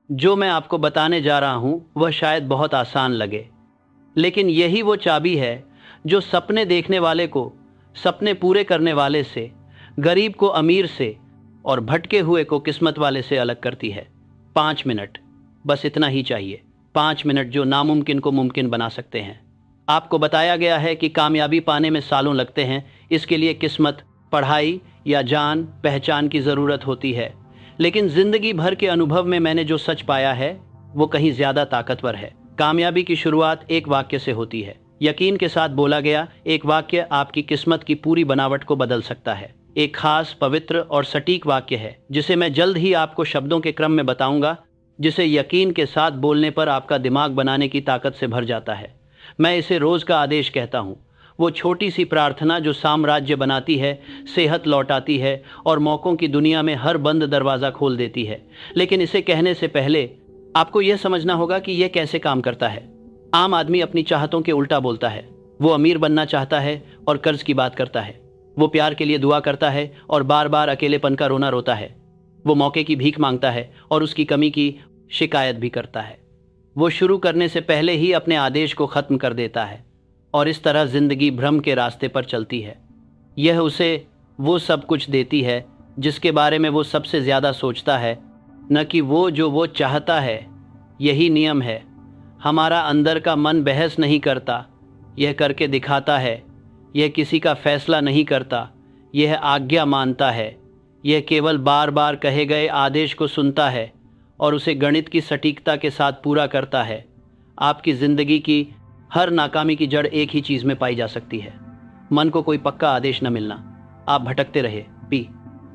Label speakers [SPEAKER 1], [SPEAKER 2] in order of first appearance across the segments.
[SPEAKER 1] जो मैं आपको बताने जा रहा हूं वह शायद बहुत आसान लगे, लेकिन यही वो चाबी है जो सपने देखने वाले को सपने पूरे करने वाले से, गरीब को अमीर से और भटके हुए को किस्मत वाले से अलग करती है। 5 मिनट, बस इतना ही चाहिए। 5 मिनट जो नामुमकिन को मुमकिन बना सकते हैं। आपको बताया गया है कि कामयाबी पाने में सालों लगते हैं। इसके लिए किस्मत, पढ़ाई या जान पहचान की ज़रूरत होती है। लेकिन ज़िंदगी भर के अनुभव में मैंने जो सच पाया है वो कहीं ज़्यादा ताकतवर है। कामयाबी की शुरुआत एक वाक्य से होती है। यकीन के साथ बोला गया एक वाक्य आपकी किस्मत की पूरी बनावट को बदल सकता है। एक खास, पवित्र और सटीक वाक्य है जिसे मैं जल्द ही आपको शब्दों के क्रम में बताऊंगा, जिसे यकीन के साथ बोलने पर आपका दिमाग बनाने की ताकत से भर जाता है। मैं इसे रोज का आदेश कहता हूँ। वो छोटी सी प्रार्थना जो साम्राज्य बनाती है, सेहत लौटाती है और मौक़ों की दुनिया में हर बंद दरवाज़ा खोल देती है। लेकिन इसे कहने से पहले आपको यह समझना होगा कि यह कैसे काम करता है। आम आदमी अपनी चाहतों के उल्टा बोलता है। वो अमीर बनना चाहता है और कर्ज की बात करता है। वो प्यार के लिए दुआ करता है और बार बार अकेलेपन का रोना रोता है। वो मौके की भीख मांगता है और उसकी कमी की शिकायत भी करता है। वो शुरू करने से पहले ही अपने आदेश को ख़त्म कर देता है और इस तरह ज़िंदगी भ्रम के रास्ते पर चलती है। यह उसे वो सब कुछ देती है जिसके बारे में वो सबसे ज़्यादा सोचता है, न कि वो जो वो चाहता है। यही नियम है। हमारा अंदर का मन बहस नहीं करता, यह करके दिखाता है। यह किसी का फैसला नहीं करता, यह आज्ञा मानता है। यह केवल बार बार कहे गए आदेश को सुनता है और उसे गणित की सटीकता के साथ पूरा करता है। आपकी ज़िंदगी की हर नाकामी की जड़ एक ही चीज़ में पाई जा सकती है। मन को कोई पक्का आदेश न मिलना। आप भटकते रहे,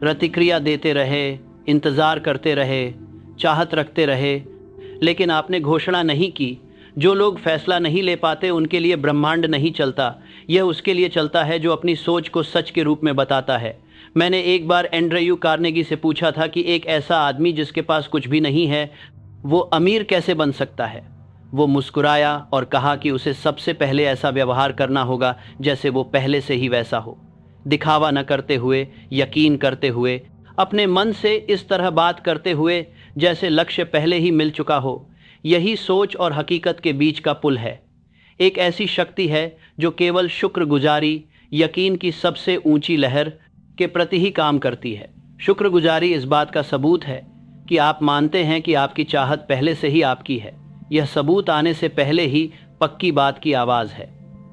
[SPEAKER 1] प्रतिक्रिया देते रहे, इंतज़ार करते रहे, चाहत रखते रहे, लेकिन आपने घोषणा नहीं की। जो लोग फैसला नहीं ले पाते उनके लिए ब्रह्मांड नहीं चलता, यह उसके लिए चलता है जो अपनी सोच को सच के रूप में बताता है। मैंने एक बार एंड्रयू कार्नेगी से पूछा था कि एक ऐसा आदमी जिसके पास कुछ भी नहीं है, वो अमीर कैसे बन सकता है। वो मुस्कुराया और कहा कि उसे सबसे पहले ऐसा व्यवहार करना होगा जैसे वो पहले से ही वैसा हो। दिखावा न करते हुए, यकीन करते हुए, अपने मन से इस तरह बात करते हुए जैसे लक्ष्य पहले ही मिल चुका हो। यही सोच और हकीकत के बीच का पुल है। एक ऐसी शक्ति है जो केवल शुक्रगुजारी, यकीन की सबसे ऊंची लहर के प्रति ही काम करती है। शुक्रगुजारी इस बात का सबूत है कि आप मानते हैं कि आपकी चाहत पहले से ही आपकी है। यह सबूत आने से पहले ही पक्की बात की आवाज़ है।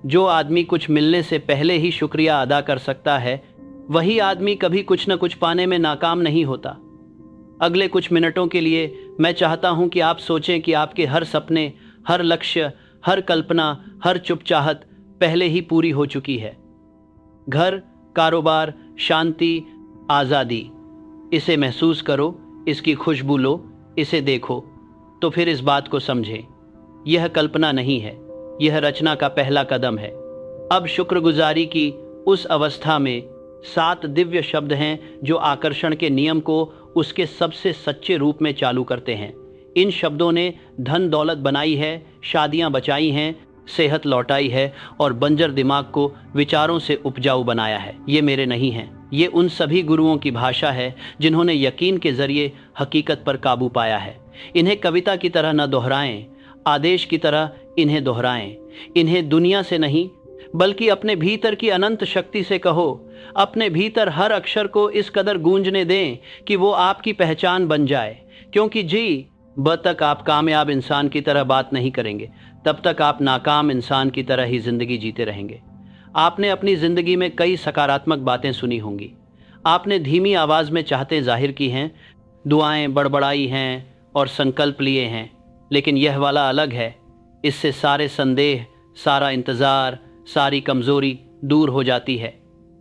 [SPEAKER 1] जो आदमी कुछ मिलने से पहले ही शुक्रिया अदा कर सकता है, वही आदमी कभी कुछ न कुछ पाने में नाकाम नहीं होता। अगले कुछ मिनटों के लिए मैं चाहता हूं कि आप सोचें कि आपके हर सपने, हर लक्ष्य, हर कल्पना, हर चुप चाहत पहले ही पूरी हो चुकी है। घर, कारोबार, शांति, आज़ादी। इसे महसूस करो, इसकी खुशबू लो, इसे देखो, तो फिर इस बात को समझें। यह कल्पना नहीं है, यह रचना का पहला कदम है। अब शुक्रगुजारी की उस अवस्था में 7 दिव्य शब्द हैं जो आकर्षण के नियम को उसके सबसे सच्चे रूप में चालू करते हैं। इन शब्दों ने धन दौलत बनाई है, शादियां बचाई हैं, सेहत लौटाई है और बंजर दिमाग को विचारों से उपजाऊ बनाया है। ये मेरे नहीं हैं, ये उन सभी गुरुओं की भाषा है जिन्होंने यकीन के जरिए हकीकत पर काबू पाया है। इन्हें कविता की तरह न दोहराएं, आदेश की तरह इन्हें दोहराएं। इन्हें दुनिया से नहीं बल्कि अपने भीतर की अनंत शक्ति से कहो। अपने भीतर हर अक्षर को इस कदर गूंजने दें कि वो आपकी पहचान बन जाए। क्योंकि जब तक आप कामयाब इंसान की तरह बात नहीं करेंगे, तब तक आप नाकाम इंसान की तरह ही जिंदगी जीते रहेंगे। आपने अपनी ज़िंदगी में कई सकारात्मक बातें सुनी होंगी। आपने धीमी आवाज़ में चाहते जाहिर की हैं, दुआएं बड़बड़ाई हैं और संकल्प लिए हैं। लेकिन यह वाला अलग है। इससे सारे संदेह, सारा इंतज़ार, सारी कमज़ोरी दूर हो जाती है।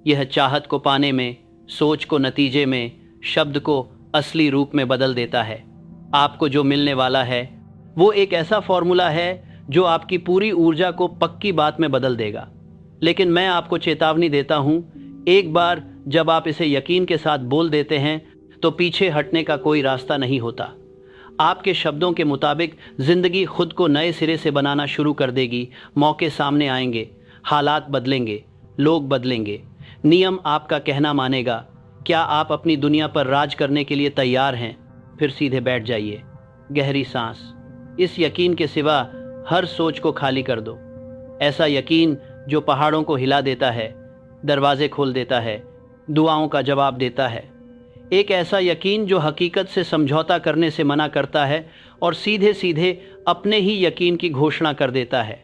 [SPEAKER 1] यह चाहत को पाने में, सोच को नतीजे में, शब्द को असली रूप में बदल देता है। आपको जो मिलने वाला है वो एक ऐसा फॉर्मूला है जो आपकी पूरी ऊर्जा को पक्की बात में बदल देगा। लेकिन मैं आपको चेतावनी देता हूँ, एक बार जब आप इसे यकीन के साथ बोल देते हैं तो पीछे हटने का कोई रास्ता नहीं होता। आपके शब्दों के मुताबिक ज़िंदगी खुद को नए सिरे से बनाना शुरू कर देगी। मौके सामने आएंगे, हालात बदलेंगे, लोग बदलेंगे, नियम आपका कहना मानेगा। क्या आप अपनी दुनिया पर राज करने के लिए तैयार हैं? फिर सीधे बैठ जाइए। गहरी सांस। इस यकीन के सिवा हर सोच को खाली कर दो। ऐसा यकीन जो पहाड़ों को हिला देता है, दरवाजे खोल देता है, दुआओं का जवाब देता है। एक ऐसा यकीन जो हकीकत से समझौता करने से मना करता है और सीधे सीधे अपने ही यकीन की घोषणा कर देता है।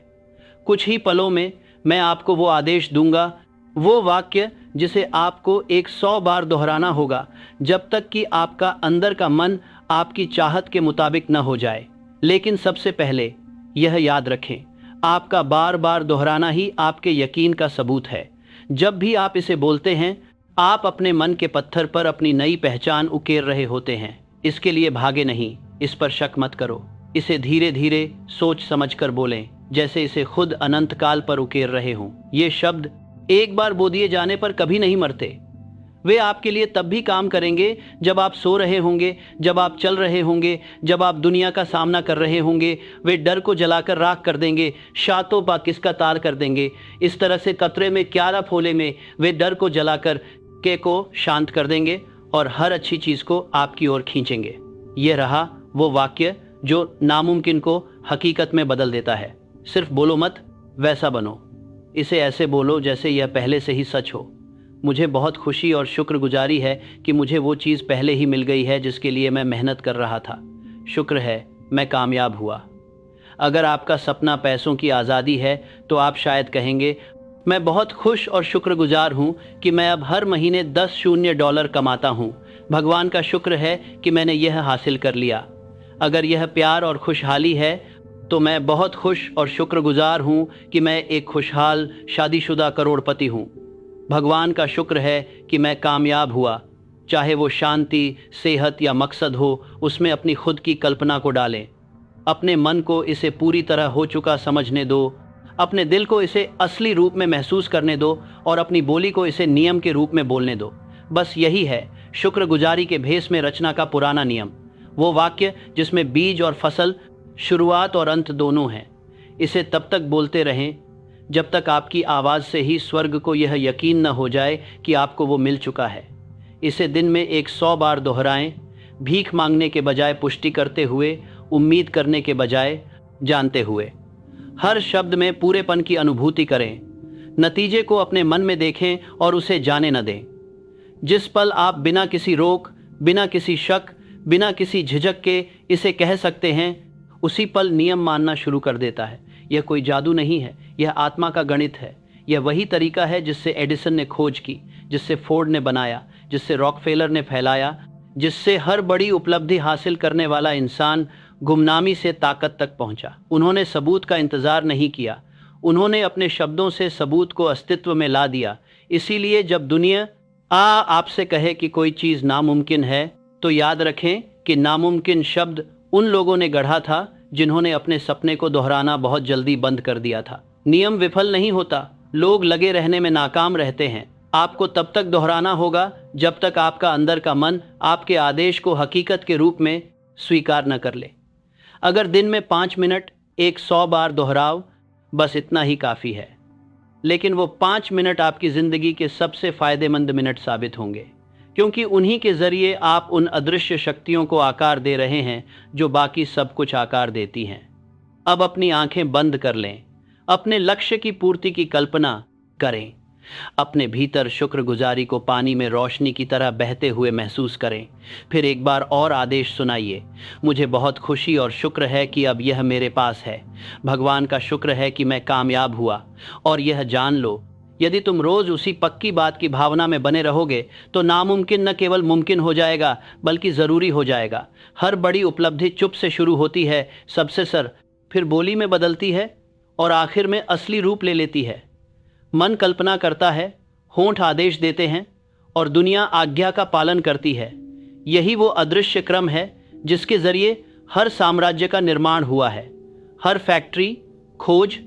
[SPEAKER 1] कुछ ही पलों में मैं आपको वो आदेश दूंगा, वो वाक्य जिसे आपको 100 बार दोहराना होगा जब तक कि आपका अंदर का मन आपकी चाहत के मुताबिक न हो जाए। लेकिन सबसे पहले यह याद रखें, आपका बार बार दोहराना ही आपके यकीन का सबूत है। जब भी आप इसे बोलते हैं, आप अपने मन के पत्थर पर अपनी नई पहचान उकेर रहे होते हैं। इसके लिए भागे नहीं, इस पर शक मत करो। इसे धीरे धीरे सोच समझकर बोलें, जैसे इसे खुद अनंत काल पर उकेर रहे हों। ये शब्द एक बार बो दिए जाने पर कभी नहीं मरते। वे आपके लिए तब भी काम करेंगे जब आप सो रहे होंगे, जब आप चल रहे होंगे, जब आप दुनिया का सामना कर रहे होंगे। वे डर को जलाकर राख कर देंगे, शातों पा किसका तार कर देंगे। इस तरह से कतरे में क्यारा फोले में वे डर को जलाकर के को शांत कर देंगे और हर अच्छी चीज़ को आपकी ओर खींचेंगे। यह रहा वो वाक्य जो नामुमकिन को हकीकत में बदल देता है। सिर्फ बोलो मत, वैसा बनो। इसे ऐसे बोलो जैसे यह पहले से ही सच हो। मुझे बहुत खुशी और शुक्रगुजारी है कि मुझे वो चीज़ पहले ही मिल गई है जिसके लिए मैं मेहनत कर रहा था। शुक्र है मैं कामयाब हुआ। अगर आपका सपना पैसों की आज़ादी है तो आप शायद कहेंगे, मैं बहुत खुश और शुक्रगुजार हूँ कि मैं अब हर महीने $10 कमाता हूँ। भगवान का शुक्र है कि मैंने यह हासिल कर लिया। अगर यह प्यार और खुशहाली है तो मैं बहुत खुश और शुक्रगुजार हूँ कि मैं एक खुशहाल शादीशुदा करोड़पति हूँ। भगवान का शुक्र है कि मैं कामयाब हुआ। चाहे वो शांति, सेहत या मकसद हो, उसमें अपनी खुद की कल्पना को डालें। अपने मन को इसे पूरी तरह हो चुका समझने दो। अपने दिल को इसे असली रूप में महसूस करने दो और अपनी बोली को इसे नियम के रूप में बोलने दो। बस यही है शुक्रगुजारी के भेस में रचना का पुराना नियम। वो वाक्य जिसमें बीज और फसल, शुरुआत और अंत दोनों हैं। इसे तब तक बोलते रहें जब तक आपकी आवाज़ से ही स्वर्ग को यह यकीन न हो जाए कि आपको वो मिल चुका है। इसे दिन में 100 बार दोहराएं, भीख मांगने के बजाय पुष्टि करते हुए, उम्मीद करने के बजाय जानते हुए। हर शब्द में पूरेपन की अनुभूति करें। नतीजे को अपने मन में देखें और उसे जाने न दें। जिस पल आप बिना किसी रोक, बिना किसी शक, बिना किसी झिझक के इसे कह सकते हैं, उसी पल नियम मानना शुरू कर देता है। यह कोई जादू नहीं है, यह आत्मा का गणित है। यह वही तरीका है जिससे एडिसन ने खोज की, जिससे फोर्ड ने बनाया, जिससे रॉकफेलर ने फैलाया, जिससे हर बड़ी उपलब्धि हासिल करने वाला इंसान गुमनामी से ताकत तक पहुंचा। उन्होंने सबूत का इंतज़ार नहीं किया, उन्होंने अपने शब्दों से सबूत को अस्तित्व में ला दिया। इसीलिए जब दुनिया आपसे कहे कि कोई चीज़ नामुमकिन है, तो याद रखें कि नामुमकिन शब्द उन लोगों ने गढ़ा था जिन्होंने अपने सपने को दोहराना बहुत जल्दी बंद कर दिया था। नियम विफल नहीं होता, लोग लगे रहने में नाकाम रहते हैं। आपको तब तक दोहराना होगा जब तक आपका अंदर का मन आपके आदेश को हकीकत के रूप में स्वीकार न कर ले। अगर दिन में 5 मिनट 100 बार दोहराओ, बस इतना ही काफ़ी है। लेकिन वो 5 मिनट आपकी ज़िंदगी के सबसे फ़ायदेमंद मिनट साबित होंगे, क्योंकि उन्हीं के ज़रिए आप उन अदृश्य शक्तियों को आकार दे रहे हैं जो बाकी सब कुछ आकार देती हैं। अब अपनी आंखें बंद कर लें, अपने लक्ष्य की पूर्ति की कल्पना करें। अपने भीतर शुक्रगुजारी को पानी में रोशनी की तरह बहते हुए महसूस करें। फिर एक बार और आदेश सुनाइए, मुझे बहुत खुशी और शुक्र है कि अब यह मेरे पास है। भगवान का शुक्र है कि मैं कामयाब हुआ। और यह जान लो, यदि तुम रोज़ उसी पक्की बात की भावना में बने रहोगे तो नामुमकिन न केवल मुमकिन हो जाएगा बल्कि ज़रूरी हो जाएगा। हर बड़ी उपलब्धि चुप से शुरू होती है, सबसे सर, फिर बोली में बदलती है और आखिर में असली रूप ले लेती है। मन कल्पना करता है, होंठ आदेश देते हैं और दुनिया आज्ञा का पालन करती है। यही वो अदृश्य क्रम है जिसके ज़रिए हर साम्राज्य का निर्माण हुआ है। हर फैक्ट्री, खोज,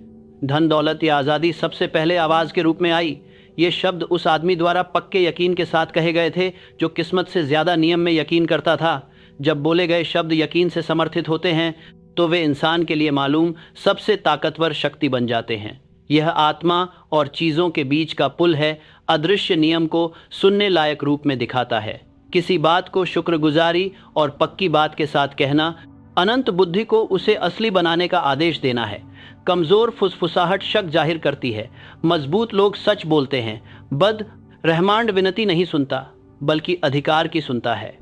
[SPEAKER 1] धन दौलत या आज़ादी सबसे पहले आवाज़ के रूप में आई। ये शब्द उस आदमी द्वारा पक्के यकीन के साथ कहे गए थे जो किस्मत से ज़्यादा नियम में यकीन करता था। जब बोले गए शब्द यकीन से समर्थित होते हैं तो वे इंसान के लिए मालूम सबसे ताकतवर शक्ति बन जाते हैं। यह आत्मा और चीज़ों के बीच का पुल है, अदृश्य नियम को सुनने लायक रूप में दिखाता है। किसी बात को शुक्रगुजारी और पक्की बात के साथ कहना अनंत बुद्धि को उसे असली बनाने का आदेश देना है। कमजोर फुसफुसाहट शक जाहिर करती है, मजबूत लोग सच बोलते हैं। बद रहमांड विनती नहीं सुनता बल्कि अधिकार की सुनता है।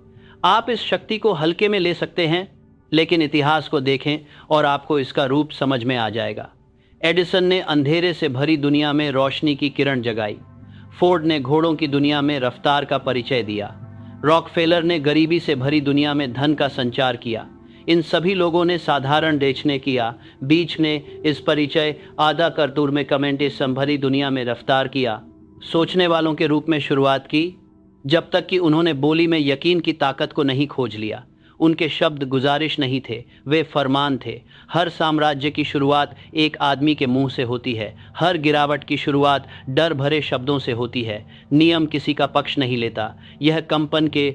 [SPEAKER 1] आप इस शक्ति को हल्के में ले सकते हैं, लेकिन इतिहास को देखें और आपको इसका रूप समझ में आ जाएगा। एडिसन ने अंधेरे से भरी दुनिया में रोशनी की किरण जगाई। फोर्ड ने घोड़ों की दुनिया में रफ्तार का परिचय दिया। रॉकफेलर ने गरीबी से भरी दुनिया में धन का संचार किया। इन सभी लोगों ने साधारण बेचने किया। बीच ने इस परिचय आधा करतूर में कमेंटिज्म भरी दुनिया में रफ्तार किया। सोचने वालों के रूप में शुरुआत की, जब तक कि उन्होंने बोली में यकीन की ताकत को नहीं खोज लिया। उनके शब्द गुजारिश नहीं थे, वे फरमान थे। हर साम्राज्य की शुरुआत एक आदमी के मुंह से होती है। हर गिरावट की शुरुआत डर भरे शब्दों से होती है। नियम किसी का पक्ष नहीं लेता, यह कंपन के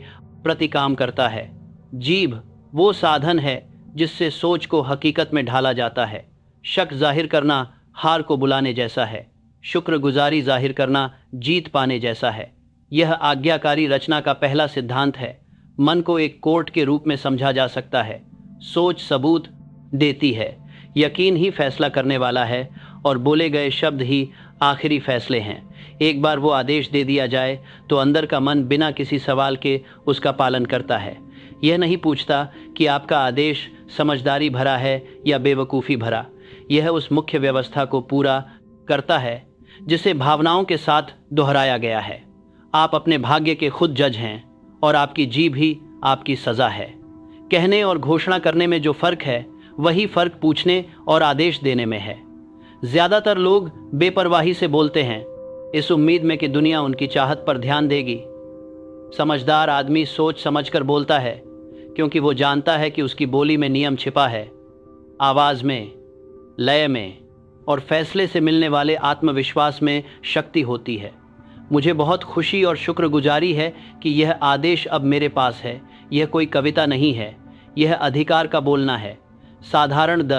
[SPEAKER 1] प्रति काम करता है। जीभ वो साधन है जिससे सोच को हकीकत में ढाला जाता है। शक जाहिर करना हार को बुलाने जैसा है। शुक्रगुजारी जाहिर करना जीत पाने जैसा है। यह आज्ञाकारी रचना का पहला सिद्धांत है। मन को एक कोर्ट के रूप में समझा जा सकता है। सोच सबूत देती है, यकीन ही फैसला करने वाला है और बोले गए शब्द ही आखिरी फैसले हैं। एक बार वो आदेश दे दिया जाए तो अंदर का मन बिना किसी सवाल के उसका पालन करता है। यह नहीं पूछता कि आपका आदेश समझदारी भरा है या बेवकूफ़ी भरा। यह उस मुख्य व्यवस्था को पूरा करता है जिसे भावनाओं के साथ दोहराया गया है। आप अपने भाग्य के खुद जज हैं और आपकी जीभ ही आपकी सज़ा है। कहने और घोषणा करने में जो फ़र्क है वही फ़र्क पूछने और आदेश देने में है। ज़्यादातर लोग बेपरवाही से बोलते हैं, इस उम्मीद में कि दुनिया उनकी चाहत पर ध्यान देगी। समझदार आदमी सोच समझकर बोलता है, क्योंकि वो जानता है कि उसकी बोली में नियम छिपा है। आवाज़ में, लय में और फैसले से मिलने वाले आत्मविश्वास में शक्ति होती है। मुझे बहुत खुशी और शुक्रगुजारी है कि यह आदेश अब मेरे पास है। यह कोई कविता नहीं है, यह अधिकार का बोलना है। साधारण द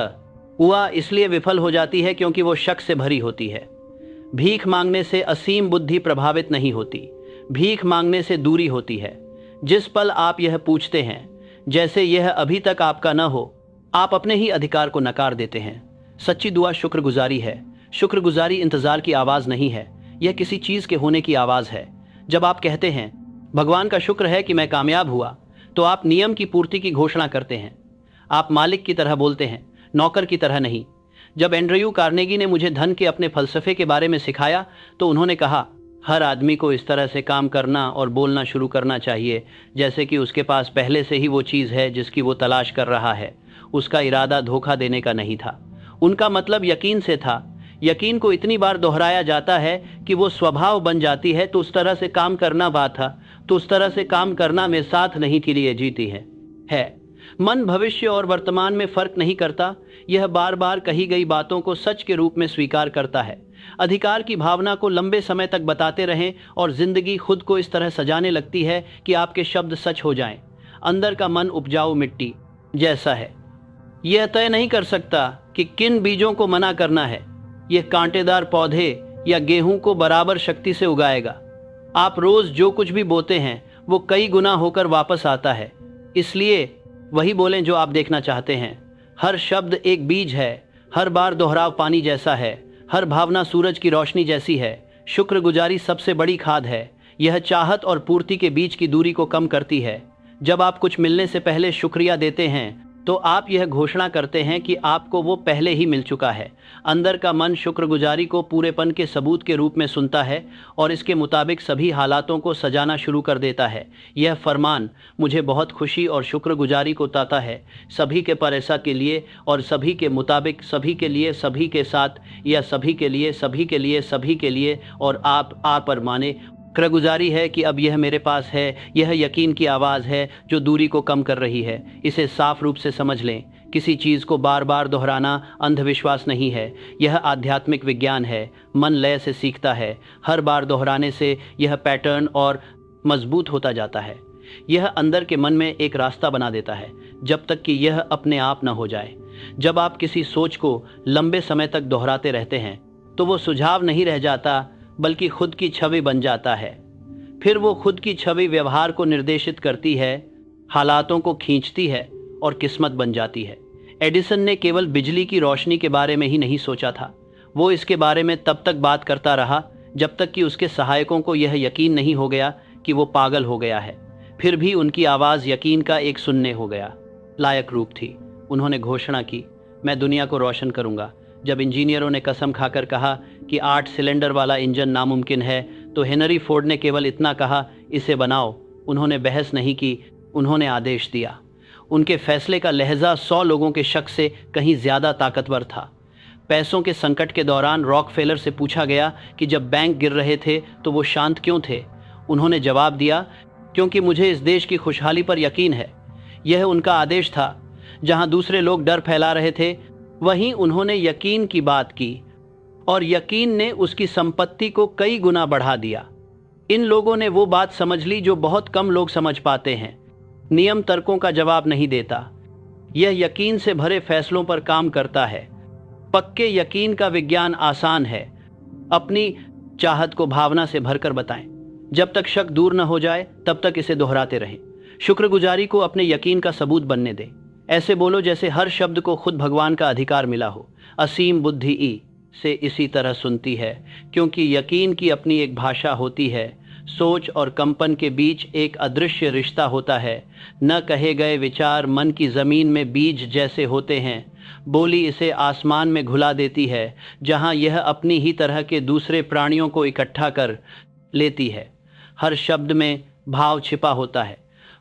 [SPEAKER 1] हुआ इसलिए विफल हो जाती है क्योंकि वो शक से भरी होती है। भीख मांगने से असीम बुद्धि प्रभावित नहीं होती, भीख मांगने से दूरी होती है। जिस पल आप यह पूछते हैं जैसे यह अभी तक आपका न हो, आप अपने ही अधिकार को नकार देते हैं। सच्ची दुआ शुक्रगुजारी है। शुक्रगुजारी इंतज़ार की आवाज़ नहीं है, यह किसी चीज़ के होने की आवाज़ है। जब आप कहते हैं भगवान का शुक्र है कि मैं कामयाब हुआ, तो आप नियम की पूर्ति की घोषणा करते हैं। आप मालिक की तरह बोलते हैं, नौकर की तरह नहीं। जब एंड्रयू कार्नेगी ने मुझे धन के अपने फलसफे के बारे में सिखाया तो उन्होंने कहा, हर आदमी को इस तरह से काम करना और बोलना शुरू करना चाहिए जैसे कि उसके पास पहले से ही वो चीज़ है जिसकी वो तलाश कर रहा है। उसका इरादा धोखा देने का नहीं था। उनका मतलब यकीन से था। यकीन को इतनी बार दोहराया जाता है कि वो स्वभाव बन जाती है। तो उस तरह से काम करना बात था, तो उस तरह से काम करना में साथ नहीं के लिए जीती है। मन भविष्य और वर्तमान में फर्क नहीं करता। यह बार बार कही गई बातों को सच के रूप में स्वीकार करता है। अधिकार की भावना को लंबे समय तक बताते रहें और जिंदगी खुद को इस तरह सजाने लगती है कि आपके शब्द सच हो जाएं। अंदर का मन उपजाऊ मिट्टी जैसा है। यह तय नहीं कर सकता कि किन बीजों को मना करना है। यह कांटेदार पौधे या गेहूं को बराबर शक्ति से उगाएगा। आप रोज जो कुछ भी बोते हैं वो कई गुना होकर वापस आता है। इसलिए वही बोलें जो आप देखना चाहते हैं। हर शब्द एक बीज है। हर बार दोहराव पानी जैसा है। हर भावना सूरज की रोशनी जैसी है। शुक्रगुजारी सबसे बड़ी खाद है। यह चाहत और पूर्ति के बीच की दूरी को कम करती है। जब आप कुछ मिलने से पहले शुक्रिया देते हैं तो आप यह घोषणा करते हैं कि आपको वो पहले ही मिल चुका है। अंदर का मन शुक्रगुजारी को पूरेपन के सबूत के रूप में सुनता है और इसके मुताबिक सभी हालातों को सजाना शुरू कर देता है। यह फरमान मुझे बहुत खुशी और शुक्रगुजारी को ताता है, सभी के पर ऐसा के लिए और सभी के मुताबिक, सभी के लिए, सभी के साथ, या सभी के लिए, सभी के लिए, सभी के लिए, और आप पर माने। शुक्रगुजारी है कि अब यह मेरे पास है। यह यकीन की आवाज़ है जो दूरी को कम कर रही है। इसे साफ रूप से समझ लें। किसी चीज़ को बार बार दोहराना अंधविश्वास नहीं है, यह आध्यात्मिक विज्ञान है। मन लय से सीखता है। हर बार दोहराने से यह पैटर्न और मजबूत होता जाता है। यह अंदर के मन में एक रास्ता बना देता है जब तक कि यह अपने आप न हो जाए। जब आप किसी सोच को लंबे समय तक दोहराते रहते हैं तो वो सुझाव नहीं रह जाता बल्कि खुद की छवि बन जाता है। फिर वो खुद की छवि व्यवहार को निर्देशित करती है, हालातों को खींचती है और किस्मत बन जाती है। एडिसन ने केवल बिजली की रोशनी के बारे में ही नहीं सोचा था, वो इसके बारे में तब तक बात करता रहा जब तक कि उसके सहायकों को यह यकीन नहीं हो गया कि वो पागल हो गया है। फिर भी उनकी आवाज़ यकीन का एक सुनने हो गया लायक रूप थी। उन्होंने घोषणा की, मैं दुनिया को रोशन करूंगा। जब इंजीनियरों ने कसम खाकर कहा कि 8 सिलेंडर वाला इंजन नामुमकिन है, तो हेनरी फोर्ड ने केवल इतना कहा, इसे बनाओ। उन्होंने बहस नहीं की, उन्होंने आदेश दिया। उनके फैसले का लहजा 100 लोगों के शक से कहीं ज़्यादा ताकतवर था। पैसों के संकट के दौरान रॉकफेलर से पूछा गया कि जब बैंक गिर रहे थे तो वो शांत क्यों थे। उन्होंने जवाब दिया, क्योंकि मुझे इस देश की खुशहाली पर यकीन है। यह उनका आदेश था। जहां दूसरे लोग डर फैला रहे थे, वहीं उन्होंने यकीन की बात की और यकीन ने उसकी संपत्ति को कई गुना बढ़ा दिया। इन लोगों ने वो बात समझ ली जो बहुत कम लोग समझ पाते हैं। नियम तर्कों का जवाब नहीं देता, यह यकीन से भरे फैसलों पर काम करता है। पक्के यकीन का विज्ञान आसान है। अपनी चाहत को भावना से भरकर बताएं। जब तक शक दूर न हो जाए तब तक इसे दोहराते रहें। शुक्रगुजारी को अपने यकीन का सबूत बनने दें। ऐसे बोलो जैसे हर शब्द को खुद भगवान का अधिकार मिला हो। असीम बुद्धि ई से इसी तरह सुनती है, क्योंकि यकीन की अपनी एक भाषा होती है। सोच और कंपन के बीच एक अदृश्य रिश्ता होता है। न कहे गए विचार मन की ज़मीन में बीज जैसे होते हैं। बोली इसे आसमान में घुला देती है, जहाँ यह अपनी ही तरह के दूसरे प्राणियों को इकट्ठा कर लेती है। हर शब्द में भाव छिपा होता है।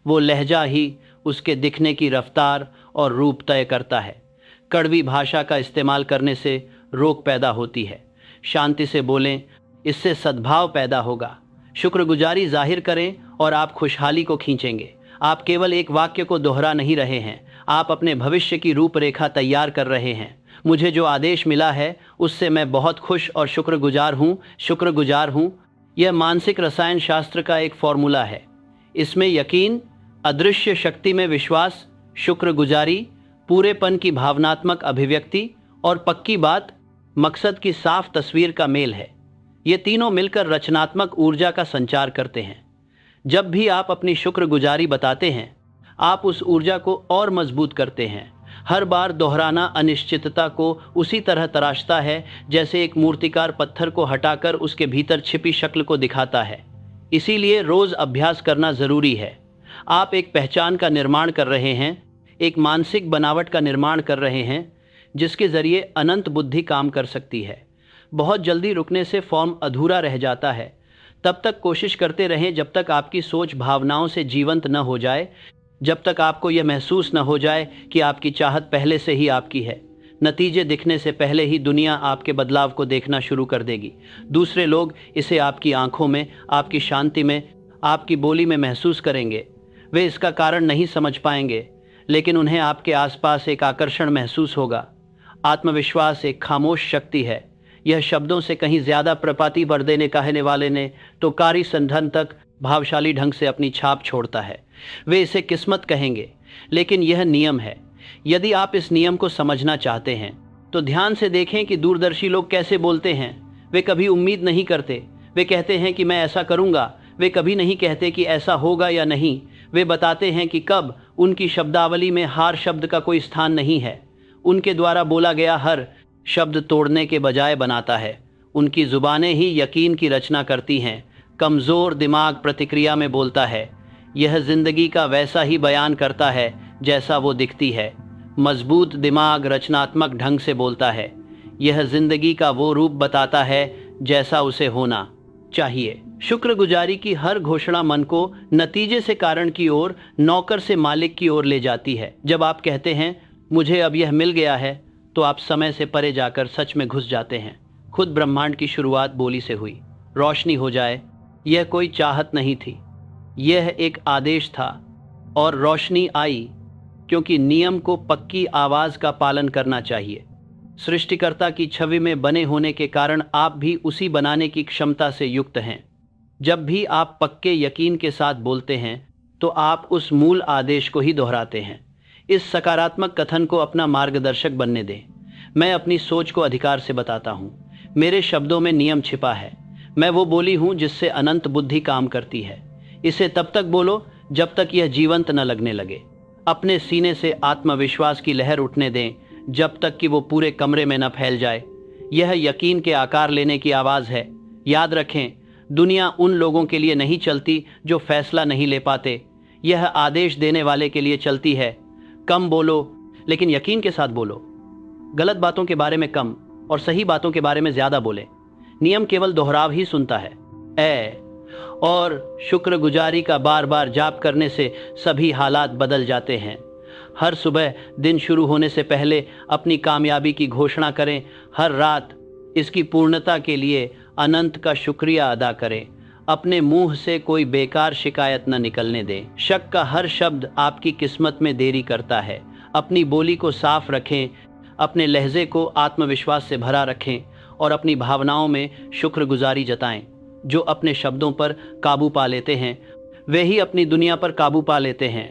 [SPEAKER 1] वो लहजा ही उसके दिखने की रफ्तार और रूप तय करता है। कड़वी भाषा का इस्तेमाल करने से रोक पैदा होती है। शांति से बोलें, इससे सद्भाव पैदा होगा। शुक्रगुजारी जाहिर करें और आप खुशहाली को खींचेंगे। आप केवल एक वाक्य को दोहरा नहीं रहे हैं, आप अपने भविष्य की रूपरेखा तैयार कर रहे हैं। मुझे जो आदेश मिला है उससे मैं बहुत खुश और शुक्रगुजार हूँ। यह मानसिक रसायन शास्त्र का एक फॉर्मूला है। इसमें यकीन, अदृश्य शक्ति में विश्वास, शुक्रगुजारी, पूरेपन की भावनात्मक अभिव्यक्ति और पक्की बात, मकसद की साफ तस्वीर का मेल है। ये तीनों मिलकर रचनात्मक ऊर्जा का संचार करते हैं। जब भी आप अपनी शुक्रगुजारी बताते हैं, आप उस ऊर्जा को और मजबूत करते हैं। हर बार दोहराना अनिश्चितता को उसी तरह तराशता है जैसे एक मूर्तिकार पत्थर को हटाकर उसके भीतर छिपी शक्ल को दिखाता है। इसीलिए रोज अभ्यास करना जरूरी है। आप एक पहचान का निर्माण कर रहे हैं, एक मानसिक बनावट का निर्माण कर रहे हैं, जिसके जरिए अनंत बुद्धि काम कर सकती है। बहुत जल्दी रुकने से फॉर्म अधूरा रह जाता है। तब तक कोशिश करते रहें जब तक आपकी सोच भावनाओं से जीवंत न हो जाए, जब तक आपको यह महसूस न हो जाए कि आपकी चाहत पहले से ही आपकी है। नतीजे दिखने से पहले ही दुनिया आपके बदलाव को देखना शुरू कर देगी। दूसरे लोग इसे आपकी आंखों में, आपकी शांति में, आपकी बोली में महसूस करेंगे। वे इसका कारण नहीं समझ पाएंगे, लेकिन उन्हें आपके आसपास एक आकर्षण महसूस होगा। आत्मविश्वास एक खामोश शक्ति है। यह शब्दों से कहीं ज्यादा प्रपाती भर देने कहने वाले ने तो कारी संधन तक भावशाली ढंग से अपनी छाप छोड़ता है। वे इसे किस्मत कहेंगे, लेकिन यह नियम है। यदि आप इस नियम को समझना चाहते हैं तो ध्यान से देखें कि दूरदर्शी लोग कैसे बोलते हैं। वे कभी उम्मीद नहीं करते। वे कहते हैं कि मैं ऐसा करूंगा। वे कभी नहीं कहते कि ऐसा होगा या नहीं। वे बताते हैं कि कब। उनकी शब्दावली में हार शब्द का कोई स्थान नहीं है। उनके द्वारा बोला गया हर शब्द तोड़ने के बजाय बनाता है। उनकी जुबानें ही यकीन की रचना करती हैं। कमज़ोर दिमाग प्रतिक्रिया में बोलता है। यह जिंदगी का वैसा ही बयान करता है जैसा वो दिखती है। मजबूत दिमाग रचनात्मक ढंग से बोलता है। यह जिंदगी का वो रूप बताता है जैसा उसे होना चाहिए। शुक्रगुजारी की हर घोषणा मन को नतीजे से कारण की ओर, नौकर से मालिक की ओर ले जाती है। जब आप कहते हैं मुझे अब यह मिल गया है, तो आप समय से परे जाकर सच में घुस जाते हैं। खुद ब्रह्मांड की शुरुआत बोली से हुई। रोशनी हो जाए, यह कोई चाहत नहीं थी, यह एक आदेश था। और रोशनी आई क्योंकि नियम को पक्की आवाज का पालन करना चाहिए। सृष्टिकर्ता की छवि में बने होने के कारण आप भी उसी बनाने की क्षमता से युक्त हैं। जब भी आप पक्के यकीन के साथ बोलते हैं तो आप उस मूल आदेश को ही दोहराते हैं। इस सकारात्मक कथन को अपना मार्गदर्शक बनने दें। मैं अपनी सोच को अधिकार से बताता हूँ। मेरे शब्दों में नियम छिपा है। मैं वो बोली हूँ जिससे अनंत बुद्धि काम करती है। इसे तब तक बोलो जब तक यह जीवंत न लगने लगे। अपने सीने से आत्मविश्वास की लहर उठने दें जब तक कि वो पूरे कमरे में न फैल जाए। यह यकीन के आकार लेने की आवाज़ है। याद रखें, दुनिया उन लोगों के लिए नहीं चलती जो फैसला नहीं ले पाते, यह आदेश देने वाले के लिए चलती है। कम बोलो लेकिन यकीन के साथ बोलो। गलत बातों के बारे में कम और सही बातों के बारे में ज़्यादा बोले। नियम केवल दोहराव ही सुनता है। और शुक्रगुजारी का बार बार जाप करने से सभी हालात बदल जाते हैं। हर सुबह दिन शुरू होने से पहले अपनी कामयाबी की घोषणा करें। हर रात इसकी पूर्णता के लिए अनंत का शुक्रिया अदा करें। अपने मुंह से कोई बेकार शिकायत न निकलने दें। शक का हर शब्द आपकी किस्मत में देरी करता है। अपनी बोली को साफ रखें, अपने लहजे को आत्मविश्वास से भरा रखें और अपनी भावनाओं में शुक्रगुजारी जताएं। जो अपने शब्दों पर काबू पा लेते हैं वे ही अपनी दुनिया पर काबू पा लेते हैं,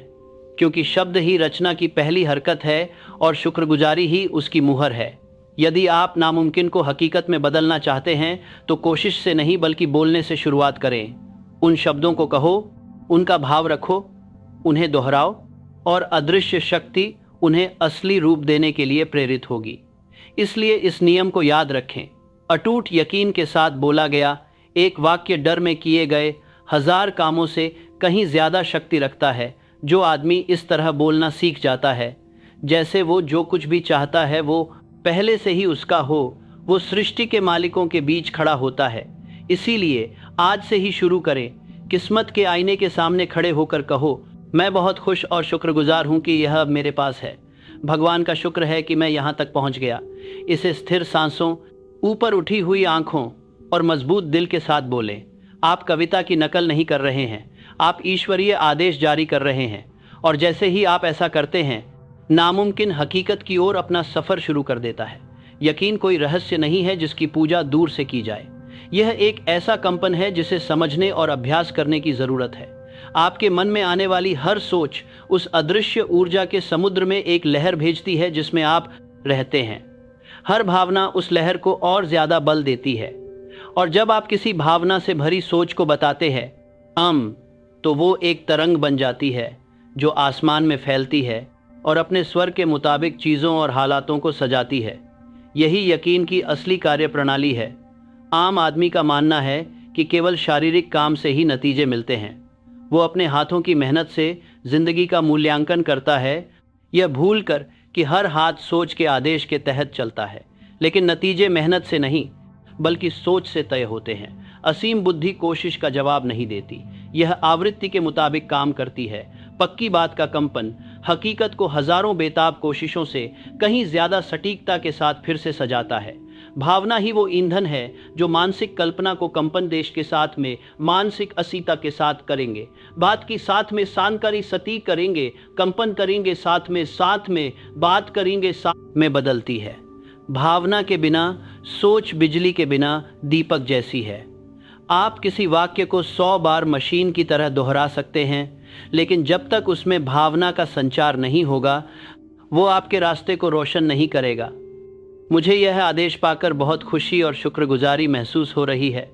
[SPEAKER 1] क्योंकि शब्द ही रचना की पहली हरकत है और शुक्रगुजारी ही उसकी मुहर है। यदि आप नामुमकिन को हकीकत में बदलना चाहते हैं तो कोशिश से नहीं बल्कि बोलने से शुरुआत करें। उन शब्दों को कहो, उनका भाव रखो, उन्हें दोहराओ और अदृश्य शक्ति उन्हें असली रूप देने के लिए प्रेरित होगी। इसलिए इस नियम को याद रखें। अटूट यकीन के साथ बोला गया एक वाक्य डर में किए गए 1000 कामों से कहीं ज़्यादा शक्ति रखता है। जो आदमी इस तरह बोलना सीख जाता है जैसे वो जो कुछ भी चाहता है वो पहले से ही उसका हो, वो सृष्टि के मालिकों के बीच खड़ा होता है। इसीलिए आज से ही शुरू करें। किस्मत के आईने के सामने खड़े होकर कहो, मैं बहुत खुश और शुक्रगुजार हूँ कि यह मेरे पास है। भगवान का शुक्र है कि मैं यहाँ तक पहुँच गया। इसे स्थिर सांसों, ऊपर उठी हुई आँखों और मजबूत दिल के साथ बोलें। आप कविता की नकल नहीं कर रहे हैं, आप ईश्वरीय आदेश जारी कर रहे हैं। और जैसे ही आप ऐसा करते हैं, नामुमकिन हकीकत की ओर अपना सफ़र शुरू कर देता है। यकीन कोई रहस्य नहीं है जिसकी पूजा दूर से की जाए। यह एक ऐसा कंपन है जिसे समझने और अभ्यास करने की ज़रूरत है। आपके मन में आने वाली हर सोच उस अदृश्य ऊर्जा के समुद्र में एक लहर भेजती है जिसमें आप रहते हैं। हर भावना उस लहर को और ज़्यादा बल देती है। और जब आप किसी भावना से भरी सोच को बताते हैं तो वो एक तरंग बन जाती है जो आसमान में फैलती है और अपने स्वर के मुताबिक चीज़ों और हालातों को सजाती है। यही यकीन की असली कार्यप्रणाली है। आम आदमी का मानना है कि केवल शारीरिक काम से ही नतीजे मिलते हैं। वो अपने हाथों की मेहनत से ज़िंदगी का मूल्यांकन करता है, यह भूल कर कि हर हाथ सोच के आदेश के तहत चलता है। लेकिन नतीजे मेहनत से नहीं बल्कि सोच से तय होते हैं। असीम बुद्धि कोशिश का जवाब नहीं देती, यह आवृत्ति के मुताबिक काम करती है। पक्की बात का कंपन हकीकत को हजारों बेताब कोशिशों से कहीं ज़्यादा सटीकता के साथ फिर से सजाता है। भावना ही वो ईंधन है जो मानसिक कल्पना को कंपन देश के साथ में मानसिक असीता के साथ करेंगे, बात की साथ में सांकरी सती करेंगे, कंपन करेंगे साथ में बात करेंगे साथ में बदलती है। भावना के बिना सोच बिजली के बिना दीपक जैसी है। आप किसी वाक्य को 100 बार मशीन की तरह दोहरा सकते हैं, लेकिन जब तक उसमें भावना का संचार नहीं होगा वो आपके रास्ते को रोशन नहीं करेगा। मुझे यह आदेश पाकर बहुत खुशी और शुक्रगुजारी महसूस हो रही है।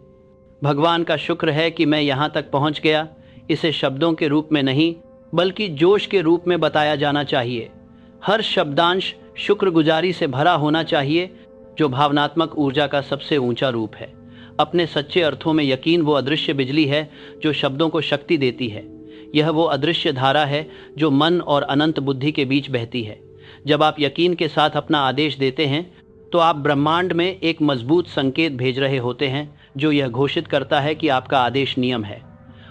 [SPEAKER 1] भगवान का शुक्र है कि मैं यहाँ तक पहुँच गया। इसे शब्दों के रूप में नहीं बल्कि जोश के रूप में बताया जाना चाहिए। हर शब्दांश शुक्रगुजारी से भरा होना चाहिए, जो भावनात्मक ऊर्जा का सबसे ऊंचा रूप है। अपने सच्चे अर्थों में यकीन वो अदृश्य बिजली है जो शब्दों को शक्ति देती है। यह वो अदृश्य धारा है जो मन और अनंत बुद्धि के बीच बहती है। जब आप यकीन के साथ अपना आदेश देते हैं तो आप ब्रह्मांड में एक मजबूत संकेत भेज रहे होते हैं जो यह घोषित करता है कि आपका आदेश नियम है।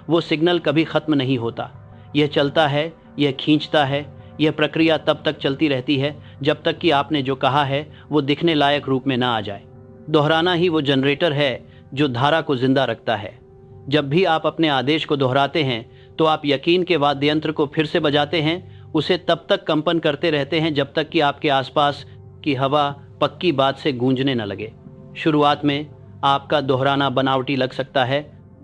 [SPEAKER 1] वो सिग्नल कभी ख़त्म नहीं होता, यह चलता है, यह खींचता है। यह प्रक्रिया तब तक चलती रहती है जब तक कि आपने जो कहा है वो दिखने लायक रूप में ना आ जाए। दोहराना ही वो जनरेटर है जो धारा को जिंदा रखता है। जब भी आप अपने आदेश को दोहराते हैं तो आप यकीन के वाद्य यंत्र को फिर से बजाते हैं। उसे तब तक कंपन करते रहते हैं जब तक कि आपके आसपास की हवा पक्की बात से गूंजने न लगे। शुरुआत में आपका दोहराना बनावटी लग सकता है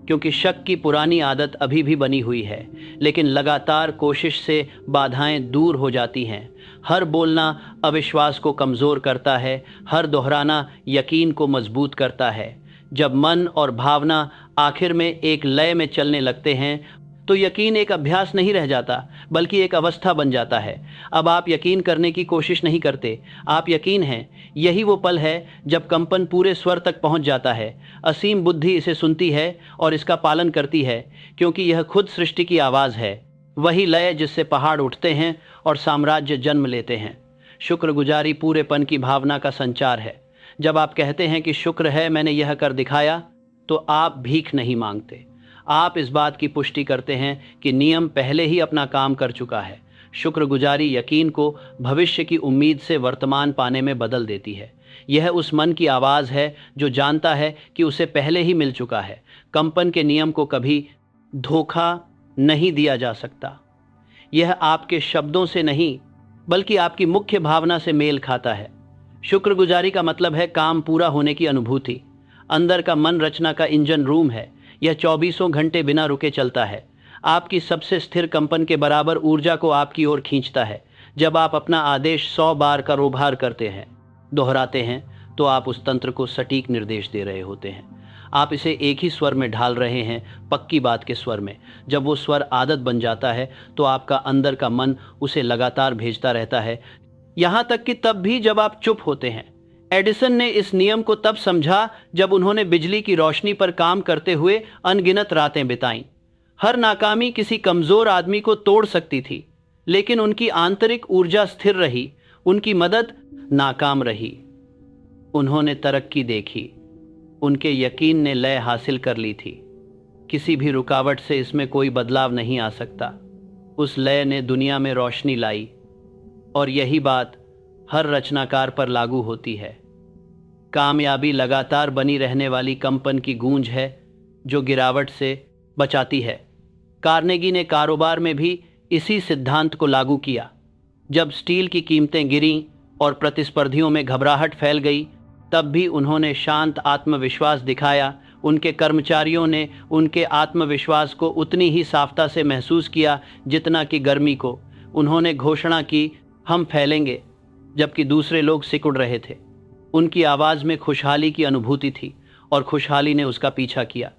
[SPEAKER 1] क्योंकि शक की पुरानी आदत अभी भी बनी हुई है, लेकिन लगातार कोशिश से बाधाएं दूर हो जाती हैं। हर बोलना अविश्वास को कमज़ोर करता है, हर दोहराना यकीन को मजबूत करता है। जब मन और भावना आखिर में एक लय में चलने लगते हैं तो यकीन एक अभ्यास नहीं रह जाता, बल्कि एक अवस्था बन जाता है। अब आप यकीन करने की कोशिश नहीं करते, आप यकीन हैं। यही वो पल है जब कंपन पूरे स्वर तक पहुंच जाता है। असीम बुद्धि इसे सुनती है और इसका पालन करती है, क्योंकि यह खुद सृष्टि की आवाज़ है, वही लय जिससे पहाड़ उठते हैं और साम्राज्य जन्म लेते हैं। शुक्रगुजारी पूरेपन की भावना का संचार है। जब आप कहते हैं कि शुक्र है मैंने यह कर दिखाया, तो आप भीख नहीं मांगते, आप इस बात की पुष्टि करते हैं कि नियम पहले ही अपना काम कर चुका है। शुक्रगुजारी यकीन को भविष्य की उम्मीद से वर्तमान पाने में बदल देती है। यह उस मन की आवाज़ है जो जानता है कि उसे पहले ही मिल चुका है। कंपन के नियम को कभी धोखा नहीं दिया जा सकता। यह आपके शब्दों से नहीं, बल्कि आपकी मुख्य भावना से मेल खाता है। शुक्रगुजारी का मतलब है काम पूरा होने की अनुभूति। अंदर का मन रचना का इंजन रूम है। यह 24 घंटे बिना रुके चलता है। आपकी सबसे स्थिर कंपन के बराबर ऊर्जा को आपकी ओर खींचता है। जब आप अपना आदेश 100 बार का रोभार करते हैं, दोहराते हैं, तो आप उस तंत्र को सटीक निर्देश दे रहे होते हैं। आप इसे एक ही स्वर में ढाल रहे हैं, पक्की बात के स्वर में। जब वो स्वर आदत बन जाता है, तो आपका अंदर का मन उसे लगातार भेजता रहता है, यहाँ तक कि तब भी जब आप चुप होते हैं। एडिसन ने इस नियम को तब समझा जब उन्होंने बिजली की रोशनी पर काम करते हुए अनगिनत रातें बिताईं। हर नाकामी किसी कमज़ोर आदमी को तोड़ सकती थी, लेकिन उनकी आंतरिक ऊर्जा स्थिर रही, उनकी मदद नाकाम रही। उन्होंने तरक्की देखी, उनके यकीन ने लय हासिल कर ली थी। किसी भी रुकावट से इसमें कोई बदलाव नहीं आ सकता। उस लय ने दुनिया में रोशनी लाई, और यही बात हर रचनाकार पर लागू होती है। कामयाबी लगातार बनी रहने वाली कंपन की गूंज है जो गिरावट से बचाती है। कार्नेगी ने कारोबार में भी इसी सिद्धांत को लागू किया। जब स्टील की कीमतें गिरीं और प्रतिस्पर्धियों में घबराहट फैल गई, तब भी उन्होंने शांत आत्मविश्वास दिखाया। उनके कर्मचारियों ने उनके आत्मविश्वास को उतनी ही साफता से महसूस किया जितना कि गर्मी को। उन्होंने घोषणा की, हम फैलेंगे, जबकि दूसरे लोग सिकुड़ रहे थे। उनकी आवाज़ में खुशहाली की अनुभूति थी, और खुशहाली ने उसका पीछा किया।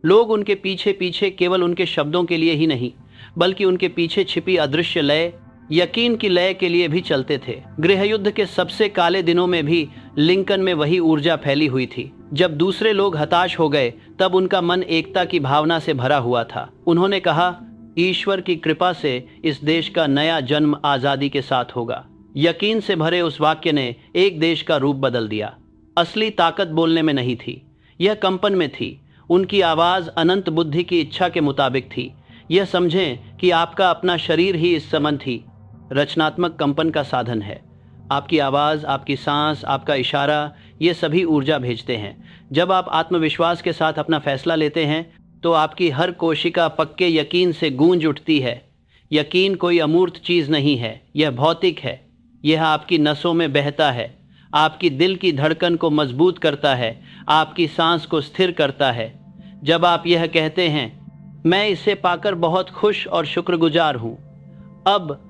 [SPEAKER 1] लोग उनके पीछे पीछे केवल उनके शब्दों के लिए ही नहीं, बल्कि उनके पीछे छिपी अदृश्य लय, यकीन की लय के लिए भी चलते थे। गृहयुद्ध के सबसे काले दिनों में भी लिंकन में वही ऊर्जा फैली हुई थी। जब दूसरे लोग हताश हो गए, तब उनका मन एकता की भावना से भरा हुआ था। उन्होंने कहा, ईश्वर की कृपा से इस देश का नया जन्म आज़ादी के साथ होगा। यकीन से भरे उस वाक्य ने एक देश का रूप बदल दिया। असली ताकत बोलने में नहीं थी, यह कंपन में थी। उनकी आवाज़ अनंत बुद्धि की इच्छा के मुताबिक थी। यह समझें कि आपका अपना शरीर ही इस संबंध ही रचनात्मक कंपन का साधन है। आपकी आवाज़, आपकी सांस, आपका इशारा, ये सभी ऊर्जा भेजते हैं। जब आप आत्मविश्वास के साथ अपना फैसला लेते हैं, तो आपकी हर कोशिका पक्के यकीन से गूंज उठती है। यकीन कोई अमूर्त चीज़ नहीं है, यह भौतिक है। यह आपकी नसों में बहता है, आपकी दिल की धड़कन को मजबूत करता है, आपकी सांस को स्थिर करता है। जब आप यह कहते हैं, मैं इसे पाकर बहुत खुश और शुक्रगुजार हूँ, अब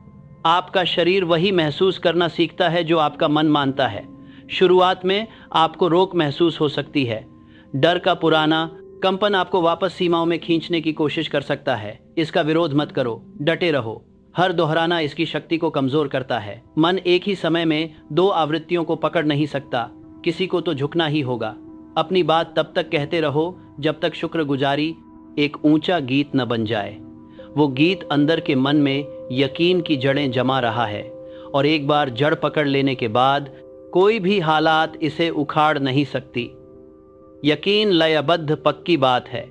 [SPEAKER 1] आपका शरीर वही महसूस करना सीखता है जो आपका मन मानता है। शुरुआत में आपको रोक महसूस हो सकती है। डर का पुराना कंपन आपको वापस सीमाओं में खींचने की कोशिश कर सकता है। इसका विरोध मत करो, डटे रहो। हर दोहराना इसकी शक्ति को कमज़ोर करता है। मन एक ही समय में 2 आवृत्तियों को पकड़ नहीं सकता, किसी को तो झुकना ही होगा। अपनी बात तब तक कहते रहो जब तक शुक्रगुजारी एक ऊंचा गीत न बन जाए। वो गीत अंदर के मन में यकीन की जड़ें जमा रहा है, और एक बार जड़ पकड़ लेने के बाद कोई भी हालात इसे उखाड़ नहीं सकती। यकीन लयबद्ध पक्की बात है।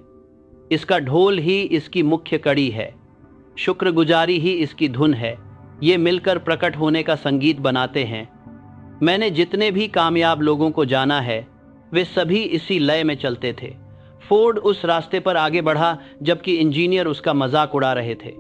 [SPEAKER 1] इसका ढोल ही इसकी मुख्य कड़ी है, शुक्रगुजारी ही इसकी धुन है। ये मिलकर प्रकट होने का संगीत बनाते हैं। मैंने जितने भी कामयाब लोगों को जाना है, वे सभी इसी लय में चलते थे। फोर्ड उस रास्ते पर आगे बढ़ा जबकि इंजीनियर उसका मजाक उड़ा रहे थे।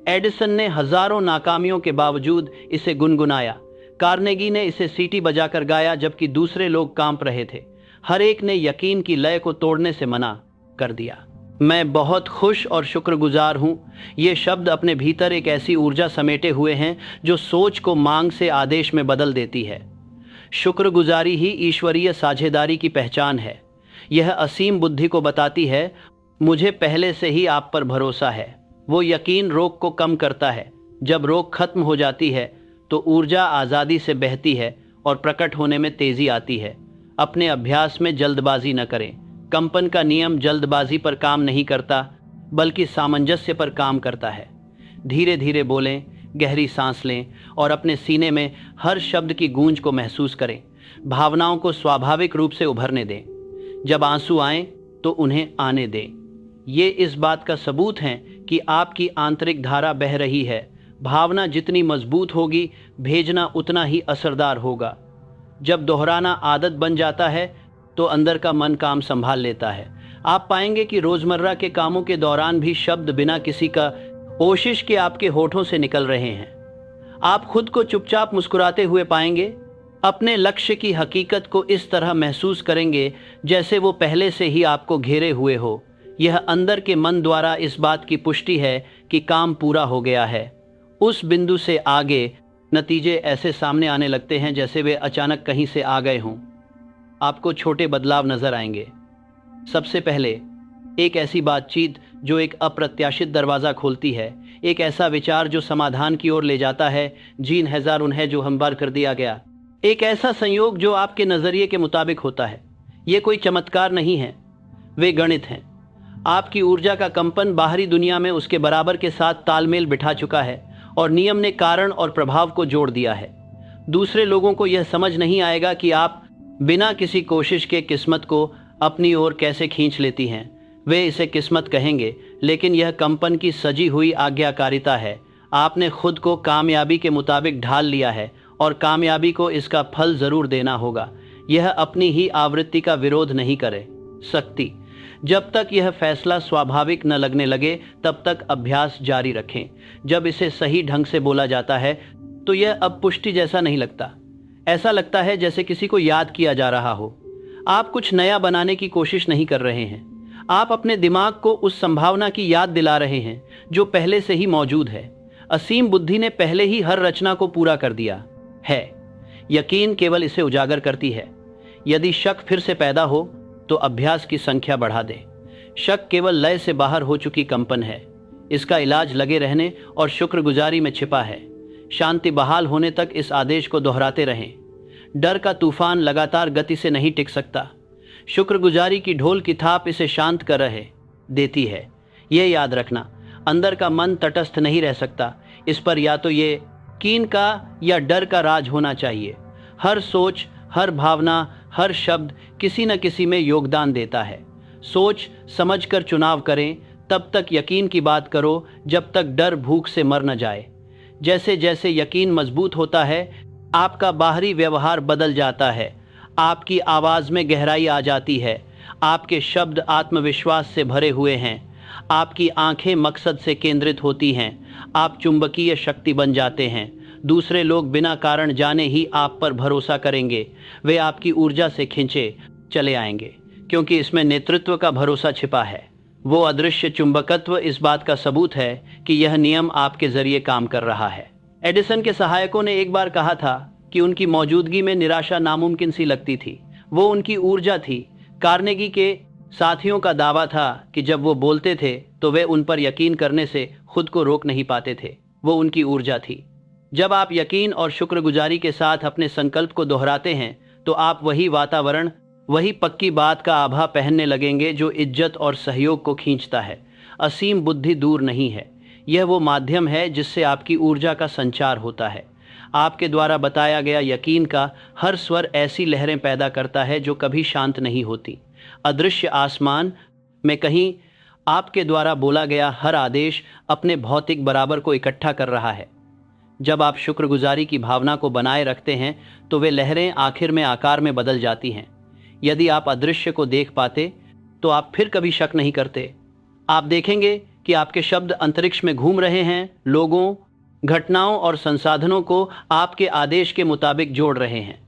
[SPEAKER 1] एडिसन ने हजारों नाकामियों के बावजूद इसे गुनगुनाया। कार्नेगी ने इसे सीटी बजाकर गाया जबकि दूसरे लोग कांप रहे थे। हर एक ने यकीन की लय को तोड़ने से मना कर दिया। मैं बहुत खुश और शुक्रगुजार हूँ। ये शब्द अपने भीतर एक ऐसी ऊर्जा समेटे हुए हैं जो सोच को मांग से आदेश में बदल देती है। शुक्रगुजारी ही ईश्वरीय साझेदारी की पहचान है। यह असीम बुद्धि को बताती है, मुझे पहले से ही आप पर भरोसा है। वो यकीन रोग को कम करता है। जब रोग खत्म हो जाती है तो ऊर्जा आज़ादी से बहती है और प्रकट होने में तेज़ी आती है। अपने अभ्यास में जल्दबाजी न करें। कंपन का नियम जल्दबाजी पर काम नहीं करता, बल्कि सामंजस्य पर काम करता है। धीरे धीरे बोलें, गहरी सांस लें और अपने सीने में हर शब्द की गूंज को महसूस करें। भावनाओं को स्वाभाविक रूप से उभरने दें। जब आंसू आएं तो उन्हें आने दें। ये इस बात का सबूत है कि आपकी आंतरिक धारा बह रही है। भावना जितनी मजबूत होगी, भेजना उतना ही असरदार होगा। जब दोहराना आदत बन जाता है तो अंदर का मन काम संभाल लेता है। आप पाएंगे कि रोजमर्रा के कामों के दौरान भी शब्द बिना किसी का कोशिश के आपके होठों से निकल रहे हैं। आप खुद को चुपचाप मुस्कुराते हुए पाएंगे। अपने लक्ष्य की हकीकत को इस तरह महसूस करेंगे जैसे वो पहले से ही आपको घेरे हुए हो। यह अंदर के मन द्वारा इस बात की पुष्टि है कि काम पूरा हो गया है। उस बिंदु से आगे नतीजे ऐसे सामने आने लगते हैं जैसे वे अचानक कहीं से आ गए हों। आपको छोटे बदलाव नजर आएंगे। सबसे पहले एक ऐसी बातचीत जो एक अप्रत्याशित दरवाज़ा खोलती है, एक ऐसा विचार जो समाधान की ओर ले जाता है। जीन हजार उन्हें जो हमवार कर दिया गया, एक ऐसा संयोग जो आपके नज़रिए के मुताबिक होता है। ये कोई चमत्कार नहीं है, वे गणित हैं। आपकी ऊर्जा का कंपन बाहरी दुनिया में उसके बराबर के साथ तालमेल बिठा चुका है और नियम ने कारण और प्रभाव को जोड़ दिया है। दूसरे लोगों को यह समझ नहीं आएगा कि आप बिना किसी कोशिश के किस्मत को अपनी ओर कैसे खींच लेती हैं। वे इसे किस्मत कहेंगे, लेकिन यह कंपन की सजी हुई आज्ञाकारिता है। आपने खुद को कामयाबी के मुताबिक ढाल लिया है और कामयाबी को इसका फल ज़रूर देना होगा। यह अपनी ही आवृत्ति का विरोध नहीं करे सकती। जब तक यह फैसला स्वाभाविक न लगने लगे तब तक अभ्यास जारी रखें। जब इसे सही ढंग से बोला जाता है तो यह अब पुष्टि जैसा नहीं लगता। ऐसा लगता है जैसे किसी को याद किया जा रहा हो। आप कुछ नया बनाने की कोशिश नहीं कर रहे हैं। आप अपने दिमाग को उस संभावना की याद दिला रहे हैं जो पहले से ही मौजूद है। असीम बुद्धि ने पहले ही हर रचना को पूरा कर दिया है। यकीन केवल इसे उजागर करती है। यदि शक फिर से पैदा हो तो अभ्यास की संख्या बढ़ा दे। शक केवल लय से बाहर हो चुकी कंपन है। इसका इलाज लगे रहने और शुक्रगुजारी में छिपा है। शांति बहाल होने तक इस आदेश को दोहराते रहें। डर का तूफान लगातार गति से नहीं टिक सकता। शुक्रगुजारी की ढोल की थाप इसे शांत कर रहे देती है। यह याद रखना, अंदर का मन तटस्थ नहीं रह सकता। इस पर या तो ये कीन का या डर का राज होना चाहिए। हर सोच, हर भावना, हर शब्द किसी न किसी में योगदान देता है। सोच समझकर चुनाव करें, तब तक यकीन की बात करो जब तक डर भूख से मर न जाए। जैसे जैसे यकीन मजबूत होता है, आपका बाहरी व्यवहार बदल जाता है। आपकी आवाज़ में गहराई आ जाती है। आपके शब्द आत्मविश्वास से भरे हुए हैं। आपकी आंखें मकसद से केंद्रित होती हैं। आप चुंबकीय शक्ति बन जाते हैं। दूसरे लोग बिना कारण जाने ही आप पर भरोसा करेंगे। वे आपकी ऊर्जा से खिंचे चले आएंगे, क्योंकि इसमें नेतृत्व का भरोसा छिपा है। वो अदृश्य चुंबकत्व इस बात का सबूत है कि यह नियम आपके जरिए काम कर रहा है। एडिसन के सहायकों ने एक बार कहा था कि उनकी मौजूदगी में निराशा नामुमकिन सी लगती थी। वो उनकी ऊर्जा थी। कार्नेगी के साथियों का दावा था कि जब वो बोलते थे तो वे उन पर यकीन करने से खुद को रोक नहीं पाते थे। वो उनकी ऊर्जा थी। जब आप यकीन और शुक्रगुजारी के साथ अपने संकल्प को दोहराते हैं तो आप वही वातावरण, वही पक्की बात का आभा पहनने लगेंगे जो इज्जत और सहयोग को खींचता है। असीम बुद्धि दूर नहीं है। यह वो माध्यम है जिससे आपकी ऊर्जा का संचार होता है। आपके द्वारा बताया गया यकीन का हर स्वर ऐसी लहरें पैदा करता है जो कभी शांत नहीं होती। अदृश्य आसमान में कहीं आपके द्वारा बोला गया हर आदेश अपने भौतिक बराबर को इकट्ठा कर रहा है। जब आप शुक्रगुजारी की भावना को बनाए रखते हैं तो वे लहरें आखिर में आकार में बदल जाती हैं। यदि आप अदृश्य को देख पाते तो आप फिर कभी शक नहीं करते। आप देखेंगे कि आपके शब्द अंतरिक्ष में घूम रहे हैं, लोगों, घटनाओं और संसाधनों को आपके आदेश के मुताबिक जोड़ रहे हैं।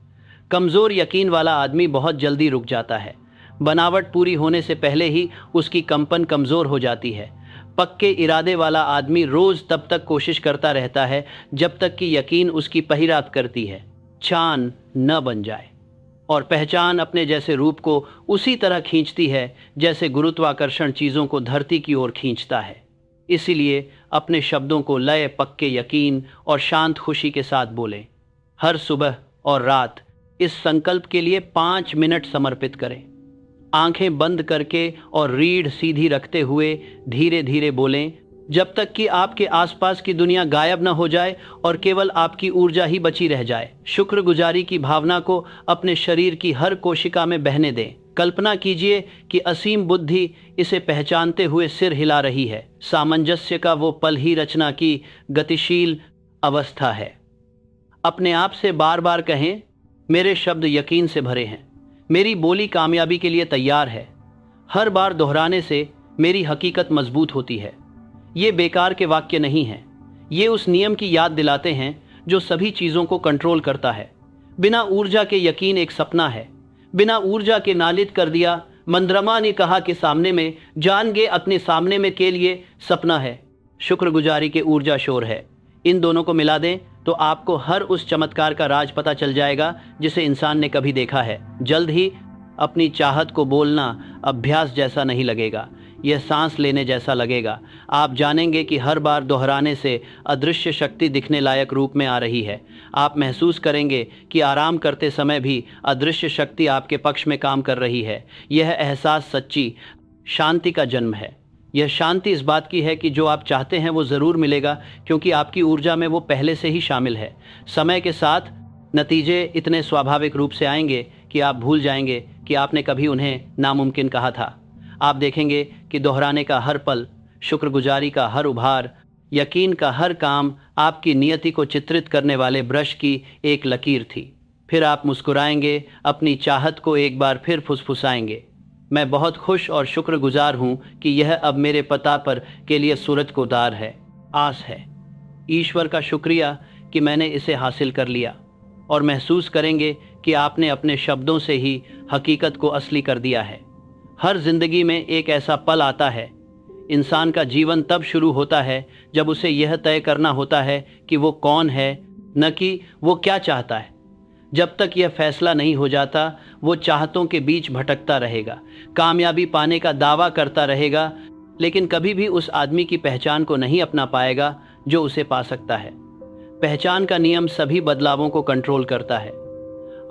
[SPEAKER 1] कमज़ोर यकीन वाला आदमी बहुत जल्दी रुक जाता है। बनावट पूरी होने से पहले ही उसकी कंपन कमज़ोर हो जाती है। पक्के इरादे वाला आदमी रोज़ तब तक कोशिश करता रहता है जब तक कि यकीन उसकी पहिरात करती है, चान न बन जाए, और पहचान अपने जैसे रूप को उसी तरह खींचती है जैसे गुरुत्वाकर्षण चीज़ों को धरती की ओर खींचता है। इसीलिए अपने शब्दों को लय, पक्के यकीन और शांत खुशी के साथ बोलें। हर सुबह और रात इस संकल्प के लिए 5 मिनट समर्पित करें। आंखें बंद करके और रीढ़ सीधी रखते हुए धीरे धीरे बोलें, जब तक कि आपके आसपास की दुनिया गायब न हो जाए और केवल आपकी ऊर्जा ही बची रह जाए। शुक्रगुजारी की भावना को अपने शरीर की हर कोशिका में बहने दें। कल्पना कीजिए कि असीम बुद्धि इसे पहचानते हुए सिर हिला रही है। सामंजस्य का वो पल ही रचना की गतिशील अवस्था है। अपने आप से बार बार कहें, मेरे शब्द यकीन से भरे हैं, मेरी बोली कामयाबी के लिए तैयार है। हर बार दोहराने से मेरी हकीकत मजबूत होती है। ये बेकार के वाक्य नहीं हैं, ये उस नियम की याद दिलाते हैं जो सभी चीज़ों को कंट्रोल करता है। बिना ऊर्जा के यकीन एक सपना है, बिना ऊर्जा के नालित कर दिया। मंद्रमा ने कहा कि सामने में जान गे अपने सामने में के लिए सपना है। शुक्रगुजारी के ऊर्जा शोर है। इन दोनों को मिला दें तो आपको हर उस चमत्कार का राज पता चल जाएगा जिसे इंसान ने कभी देखा है। जल्द ही अपनी चाहत को बोलना अभ्यास जैसा नहीं लगेगा, यह सांस लेने जैसा लगेगा। आप जानेंगे कि हर बार दोहराने से अदृश्य शक्ति दिखने लायक रूप में आ रही है। आप महसूस करेंगे कि आराम करते समय भी अदृश्य शक्ति आपके पक्ष में काम कर रही है। यह एहसास सच्ची शांति का जन्म है। यह शांति इस बात की है कि जो आप चाहते हैं वो ज़रूर मिलेगा, क्योंकि आपकी ऊर्जा में वो पहले से ही शामिल है। समय के साथ नतीजे इतने स्वाभाविक रूप से आएंगे कि आप भूल जाएंगे कि आपने कभी उन्हें नामुमकिन कहा था। आप देखेंगे कि दोहराने का हर पल, शुक्रगुजारी का हर उभार, यकीन का हर काम आपकी नियति को चित्रित करने वाले ब्रश की एक लकीर थी। फिर आप मुस्कुराएंगे, अपनी चाहत को एक बार फिर फुसफुसाएंगे, मैं बहुत खुश और शुक्रगुजार हूँ कि यह अब मेरे पता पर के लिए सूरज को दार है, आस है। ईश्वर का शुक्रिया कि मैंने इसे हासिल कर लिया। और महसूस करेंगे कि आपने अपने शब्दों से ही हकीकत को असली कर दिया है। हर जिंदगी में एक ऐसा पल आता है, इंसान का जीवन तब शुरू होता है जब उसे यह तय करना होता है कि वो कौन है, न कि वो क्या चाहता है। जब तक यह फैसला नहीं हो जाता, वो चाहतों के बीच भटकता रहेगा, कामयाबी पाने का दावा करता रहेगा, लेकिन कभी भी उस आदमी की पहचान को नहीं अपना पाएगा जो उसे पा सकता है। पहचान का नियम सभी बदलावों को कंट्रोल करता है।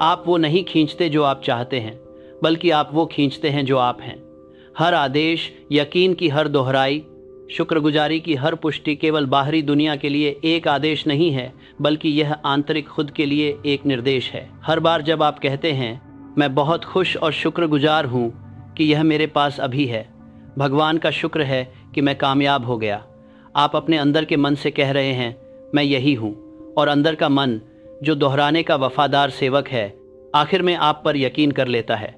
[SPEAKER 1] आप वो नहीं खींचते जो आप चाहते हैं, बल्कि आप वो खींचते हैं जो आप हैं। हर आदेश, यकीन की हर दोहराई, शुक्रगुजारी की हर पुष्टि केवल बाहरी दुनिया के लिए एक आदेश नहीं है, बल्कि यह आंतरिक खुद के लिए एक निर्देश है। हर बार जब आप कहते हैं, मैं बहुत खुश और शुक्रगुजार हूँ कि यह मेरे पास अभी है, भगवान का शुक्र है कि मैं कामयाब हो गया, आप अपने अंदर के मन से कह रहे हैं, मैं यही हूँ। और अंदर का मन, जो दोहराने का वफादार सेवक है, आखिर में आप पर यकीन कर लेता है।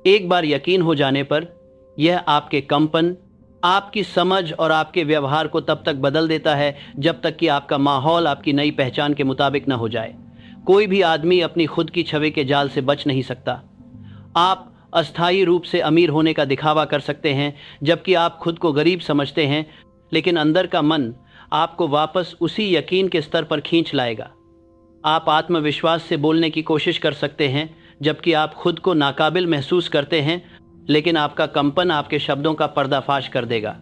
[SPEAKER 1] एक बार यकीन हो जाने पर यह आपके कंपन, आपकी समझ और आपके व्यवहार को तब तक बदल देता है जब तक कि आपका माहौल आपकी नई पहचान के मुताबिक न हो जाए। कोई भी आदमी अपनी खुद की छवि के जाल से बच नहीं सकता। आप अस्थायी रूप से अमीर होने का दिखावा कर सकते हैं, जबकि आप खुद को गरीब समझते हैं, लेकिन अंदर का मन आपको वापस उसी यकीन के स्तर पर खींच लाएगा। आप आत्मविश्वास से बोलने की कोशिश कर सकते हैं, जबकि आप खुद को नाकाबिल महसूस करते हैं, लेकिन आपका कंपन आपके शब्दों का पर्दाफाश कर देगा।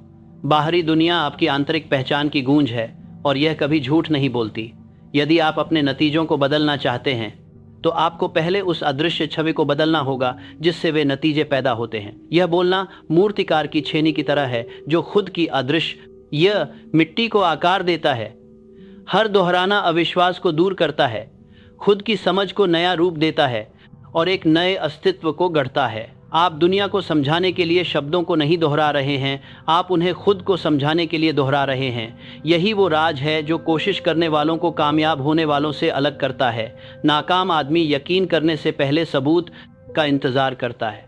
[SPEAKER 1] बाहरी दुनिया आपकी आंतरिक पहचान की गूंज है और यह कभी झूठ नहीं बोलती। यदि आप अपने नतीजों को बदलना चाहते हैं, तो आपको पहले उस अदृश्य छवि को बदलना होगा जिससे वे नतीजे पैदा होते हैं। यह बोलना मूर्तिकार की छेनी की तरह है जो खुद की अदृश्य यह मिट्टी को आकार देता है। हर दोहराना अविश्वास को दूर करता है, खुद की समझ को नया रूप देता है और एक नए अस्तित्व को गढ़ता है। आप दुनिया को समझाने के लिए शब्दों को नहीं दोहरा रहे हैं, आप उन्हें खुद को समझाने के लिए दोहरा रहे हैं। यही वो राज है जो कोशिश करने वालों को कामयाब होने वालों से अलग करता है। नाकाम आदमी यकीन करने से पहले सबूत का इंतज़ार करता है।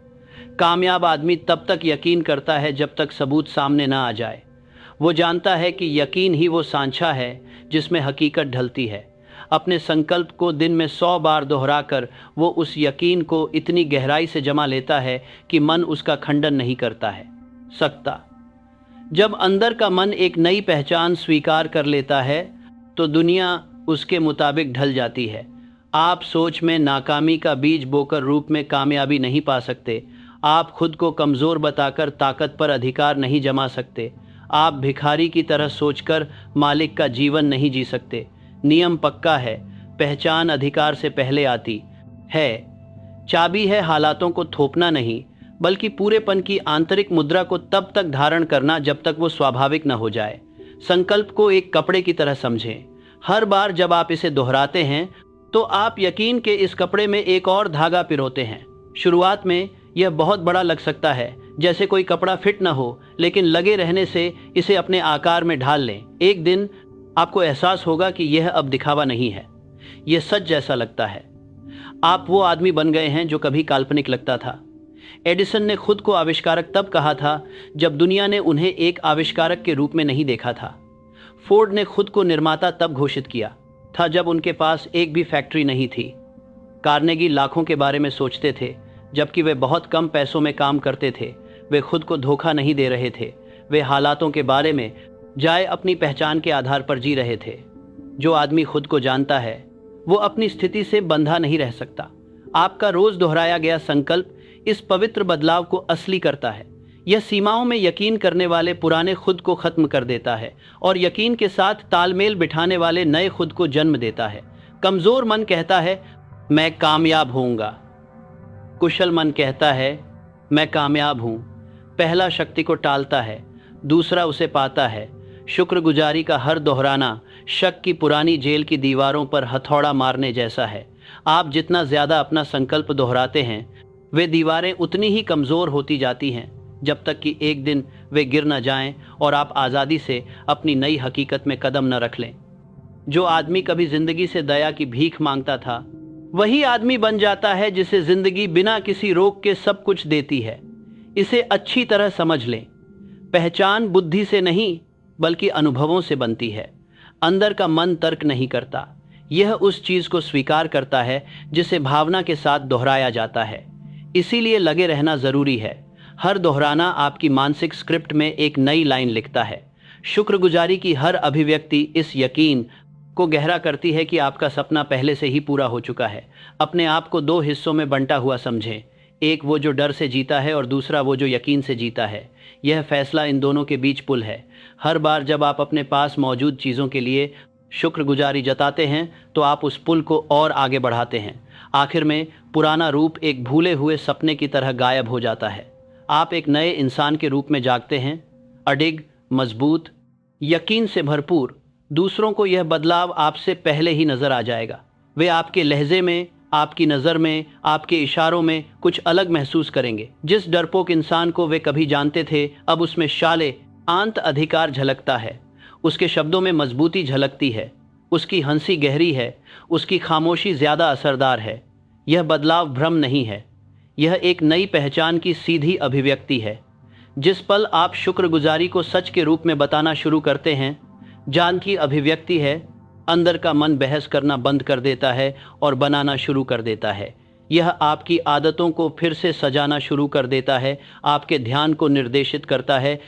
[SPEAKER 1] कामयाब आदमी तब तक यकीन करता है जब तक सबूत सामने ना आ जाए। वो जानता है कि यकीन ही वो सांचा है जिसमें हकीकत ढलती है। अपने संकल्प को दिन में 100 बार दोहराकर वो उस यकीन को इतनी गहराई से जमा लेता है कि मन उसका खंडन नहीं करता है सकता। जब अंदर का मन एक नई पहचान स्वीकार कर लेता है तो दुनिया उसके मुताबिक ढल जाती है। आप सोच में नाकामी का बीज बोकर रूप में कामयाबी नहीं पा सकते। आप खुद को कमज़ोर बताकर ताकत पर अधिकार नहीं जमा सकते। आप भिखारी की तरह सोचकर मालिक का जीवन नहीं जी सकते। नियम पक्का है, पहचान अधिकार से पहले आती है। चाबी है हालातों को थोपना नहीं, बल्कि पूरेपन की आंतरिक मुद्रा को तब तक धारण करना जब तक वो स्वाभाविक न हो जाए। संकल्प को एक कपड़े की तरह समझें। हर बार जब आप इसे दोहराते हैं तो आप यकीन के इस कपड़े में एक और धागा पिरोते हैं। शुरुआत में यह बहुत बड़ा लग सकता है, जैसे कोई कपड़ा फिट न हो, लेकिन लगे रहने से इसे अपने आकार में ढाल लें। एक दिन आपको एहसास होगा कि यह अब दिखावा नहीं है, यह सच जैसा लगता है। आप वो आदमी बन गए हैं जो कभी काल्पनिक लगता था। एडिसन ने खुद को आविष्कारक तब कहा था जब दुनिया ने उन्हें एक आविष्कारक के रूप में नहीं देखा था। फोर्ड ने खुद को निर्माता तब घोषित किया था जब उनके पास एक भी फैक्ट्री नहीं थी। कार्नेगी लाखों के बारे में सोचते थे, जबकि वे बहुत कम पैसों में काम करते थे। वे खुद को धोखा नहीं दे रहे थे, वे हालातों के बारे में जाए अपनी पहचान के आधार पर जी रहे थे। जो आदमी खुद को जानता है वो अपनी स्थिति से बंधा नहीं रह सकता। आपका रोज दोहराया गया संकल्प इस पवित्र बदलाव को असली करता है। यह सीमाओं में यकीन करने वाले पुराने खुद को खत्म कर देता है और यकीन के साथ तालमेल बिठाने वाले नए खुद को जन्म देता है। कमजोर मन कहता है मैं कामयाब होऊंगा, कुशल मन कहता है मैं कामयाब हूं। पहला शक्ति को टालता है, दूसरा उसे पाता है। शुक्रगुजारी का हर दोहराना शक की पुरानी जेल की दीवारों पर हथौड़ा मारने जैसा है। आप जितना ज्यादा अपना संकल्प दोहराते हैं, वे दीवारें उतनी ही कमजोर होती जाती हैं, जब तक कि एक दिन वे गिर न जाएं और आप आज़ादी से अपनी नई हकीकत में कदम न रख लें। जो आदमी कभी जिंदगी से दया की भीख मांगता था, वही आदमी बन जाता है जिसे जिंदगी बिना किसी रोक के सब कुछ देती है। इसे अच्छी तरह समझ लें। पहचान बुद्धि से नहीं बल्कि अनुभवों से बनती है। अंदर का मन तर्क नहीं करता, यह उस चीज को स्वीकार करता है जिसे भावना के साथ दोहराया जाता है। इसीलिए लगे रहना जरूरी है। हर दोहराना आपकी मानसिक स्क्रिप्ट में एक नई लाइन लिखता है। शुक्रगुजारी की हर अभिव्यक्ति इस यकीन को गहरा करती है कि आपका सपना पहले से ही पूरा हो चुका है। अपने आप को दो हिस्सों में बंटा हुआ समझें, एक वो जो डर से जीता है और दूसरा वो जो यकीन से जीता है। यह फैसला इन दोनों के बीच पुल है। हर बार जब आप अपने पास मौजूद चीज़ों के लिए शुक्रगुजारी जताते हैं तो आप उस पुल को और आगे बढ़ाते हैं। आखिर में पुराना रूप एक भूले हुए सपने की तरह गायब हो जाता है। आप एक नए इंसान के रूप में जागते हैं, अडिग, मजबूत, यकीन से भरपूर। दूसरों को यह बदलाव आपसे पहले ही नजर आ जाएगा। वे आपके लहजे में, आपकी नज़र में, आपके इशारों में कुछ अलग महसूस करेंगे। जिस डरपोक इंसान को वे कभी जानते थे, अब उसमें शाले आंत अधिकार झलकता है। उसके शब्दों में मजबूती झलकती है, उसकी हंसी गहरी है, उसकी खामोशी ज़्यादा असरदार है। यह बदलाव भ्रम नहीं है, यह एक नई पहचान की सीधी अभिव्यक्ति है। जिस पल आप शुक्रगुजारी को सच के रूप में बताना शुरू करते हैं, जान की अभिव्यक्ति है। अंदर का मन बहस करना बंद कर देता है और बनाना शुरू कर देता है। यह आपकी आदतों को फिर से सजाना शुरू कर देता है, आपके ध्यान को निर्देशित करता है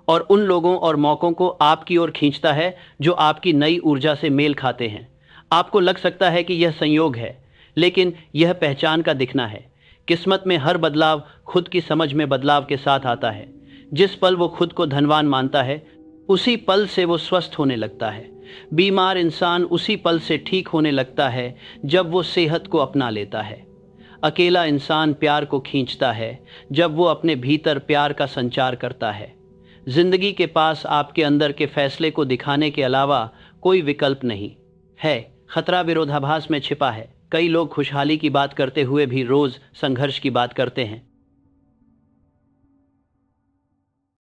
[SPEAKER 1] और उन लोगों और मौक़ों को आपकी ओर खींचता है जो आपकी नई ऊर्जा से मेल खाते हैं। आपको लग सकता है कि यह संयोग है, लेकिन यह पहचान का दिखना है। किस्मत में हर बदलाव खुद की समझ में बदलाव के साथ आता है। जिस पल वो खुद को धनवान मानता है, उसी पल से वो स्वस्थ होने लगता है। बीमार इंसान उसी पल से ठीक होने लगता है जब वो सेहत को अपना लेता है। अकेला इंसान प्यार को खींचता है जब वो अपने भीतर प्यार का संचार करता है। जिंदगी के पास आपके अंदर के फैसले को दिखाने के अलावा कोई विकल्प नहीं है। खतरा विरोधाभास में छिपा है। कई लोग खुशहाली की बात करते हुए भी रोज संघर्ष की बात करते हैं।